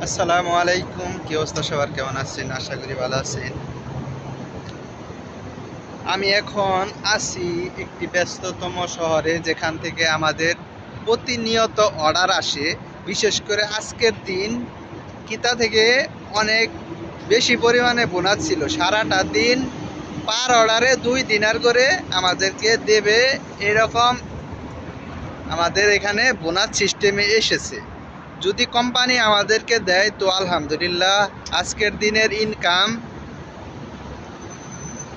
আসসালামু আলাইকুম। কি অবস্থা সবার, কেমন আছেন? আশা করি ভালো আছেন। আমি এখন আছি একটি ব্যস্ততম শহরে, যেখান থেকে আমাদের প্রতিনিয়ত অর্ডার আসে। বিশেষ করে আজকের দিন কিতা থেকে অনেক বেশি পরিমাণে বোনাস ছিল। সারাটা দিন পার অর্ডারে 2 দিনার করে আমাদেরকে দেবে, এরকম আমাদের এখানে বোনাস সিস্টেমে এসেছে। যদি কোম্পানি আমাদেরকে দেয় তো আলহামদুলিল্লাহ। আজকের দিনের ইনকাম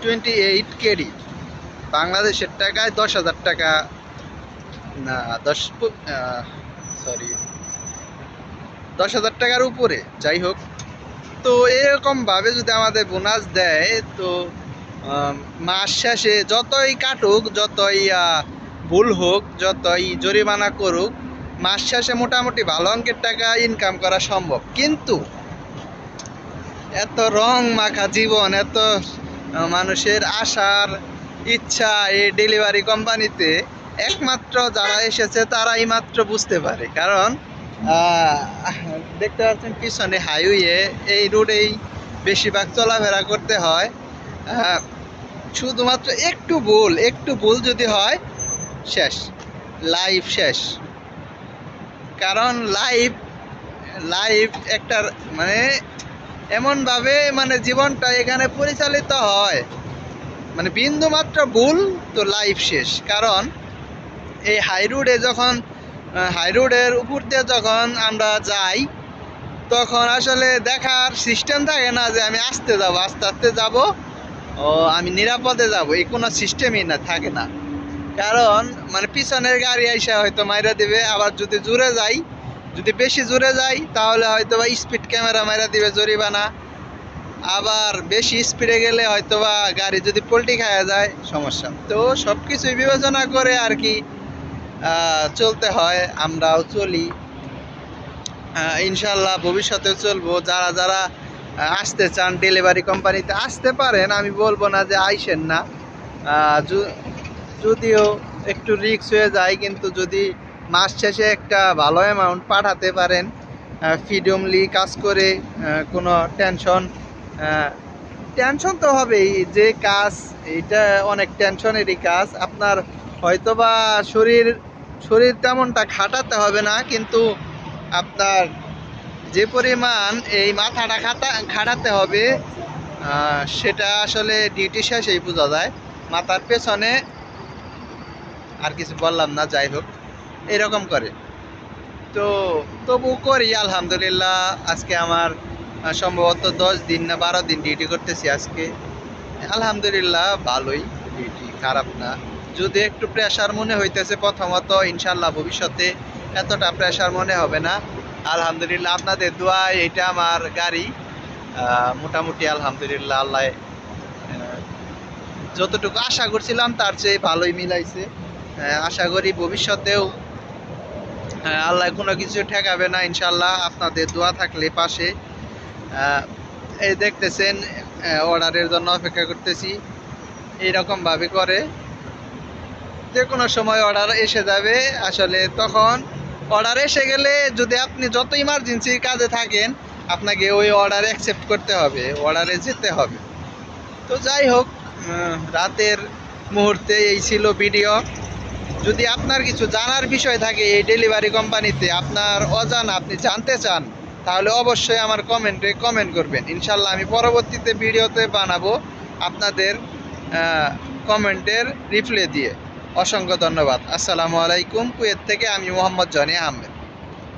28 কেডি, বাংলাদেশের টাকায় 10,000 টাকা, না 10,000 টাকার উপরে, যাই হোক। তো এরকমভাবে যদি আমাদের বোনাস দেয় তো মাস শেষে যতই কাটুক, যতই ভুল হোক, যতই জরিমানা করুক, মাস শেষে মোটামুটি ভালো অঙ্কের টাকা ইনকাম করা সম্ভব। কিন্তু এত রং মাখা জীবন, এত মানুষের আশার ইচ্ছা এই ডেলিভারি কোম্পানিতে একমাত্র যারা এসেছে তারাই মাত্র বুঝতে পারে। কারণ দেখতে পাচ্ছেন পিছনে হাইওয়ে, এই রোডেই বেশিরভাগ চলাফেরা করতে হয়। শুধুমাত্র একটু ভুল যদি হয়, শেষ, লাইফ শেষ। কারণ লাইফ একটা মানে এমনভাবে জীবনটা এখানে পরিচালিত হয়, বিন্দু মাত্র ভুল তো লাইফ শেষ। কারণ এই হাই রোডের উপর দিয়ে যখন আমরা যাই, তখন আসলে দেখার সিস্টেম থাকে না যে আমি আস্তে আস্তে যাব, ও আমি নিরাপদে যাব, এই কোনো সিস্টেমই থাকে না। কারণ পিছনের গাড়ি আইসা হয়তো মাইরা দিবে, আবার যদি বেশি জোরে যাই তাহলে হয়তো বা স্পিড ক্যামেরা মাইরা দিবে, জরিমানা। আবার বেশি স্পিডে গেলে হয়তো বা গাড়ি যদি পল্টি খাওয়া যায়, সমস্যা। তো সব কিছুই বিবেচনা করে আর কি চলতে হয়। আমরাও চলি, ইনশাল্লাহ ভবিষ্যতেও চলবো। যারা যারা আসতে চান ডেলিভারি কোম্পানিতে আসতে পারেন, আমি বলবো না যে আইসেন না। যদিও একটু রিস্ক হয়ে যায়, কিন্তু যদি মাস শেষে একটা ভালো অ্যামাউন্ট পাঠাতে পারেন, ফ্রিডমলি কাজ করে, কোনো টেনশন তো হবেই। যে কাজ এটা অনেক টেনশনেরই কাজ। আপনার হয়তোবা শরীর তেমনটা খাটাতে হবে না, কিন্তু আপনার যে পরিমাণ এই মাথাটা খাটাতে হবে, সেটা আসলে ডিউটি শেষেই বোঝা যায়। মাথার পেছনে আর কিছু বললাম না, যাই হোক, এরকম করে। তো তবু করি আলহামদুলিল্লাহ। আজকে আমার সম্ভবত 10 দিন না 12 দিন ডিউটি করতেছি আজকে। আলহামদুলিল্লাহ ভালোই, ডিউটি খারাপ না। যদি একটু প্রেশার মনে হইতেছে প্রথমত, ইনশাল্লাহ ভবিষ্যতে এতটা প্রেশার মনে হবে না। আলহামদুলিল্লাহ আপনাদের দোয়ায় এটা আমার গাড়ি মোটামুটি আলহামদুলিল্লাহ আল্লাহ যতটুকু আশা করছিলাম তার চেয়ে ভালোই মিলাইছে। আশা করি ভবিষ্যতেও আল্লাহ কোনো কিছু ঠেকাবে না ইনশাল্লাহ, আপনাদের দোয়া থাকলে পাশে। এই দেখতেছেন অর্ডারের জন্য অপেক্ষা করতেছি। এইরকমভাবে করে যে কোনো সময় অর্ডার এসে যাবে। আসলে তখন অর্ডার এসে গেলে যদি আপনি যত ইমার্জেন্সির কাজে থাকেন, আপনাকে ওই অর্ডার অ্যাকসেপ্ট করতে হবে, অর্ডারে যেতে হবে। তো যাই হোক, রাতের মুহূর্তে এই ছিল ভিডিও। যদি আপনার কিছু জানার বিষয় থাকে এই ডেলিভারি কোম্পানিতে, আপনার অজানা, আপনি জানতে চান, তাহলে অবশ্যই আমার কমেন্টে কমেন্ট করবেন। ইনশাল্লাহ আমি পরবর্তীতে ভিডিওতে বানাবো আপনাদের কমেন্টের রিপ্লাই দিয়ে। অসংখ্য ধন্যবাদ। আসসালামু আলাইকুম। কুয়েত থেকে আমি মোহাম্মদ জনি আহমেদ।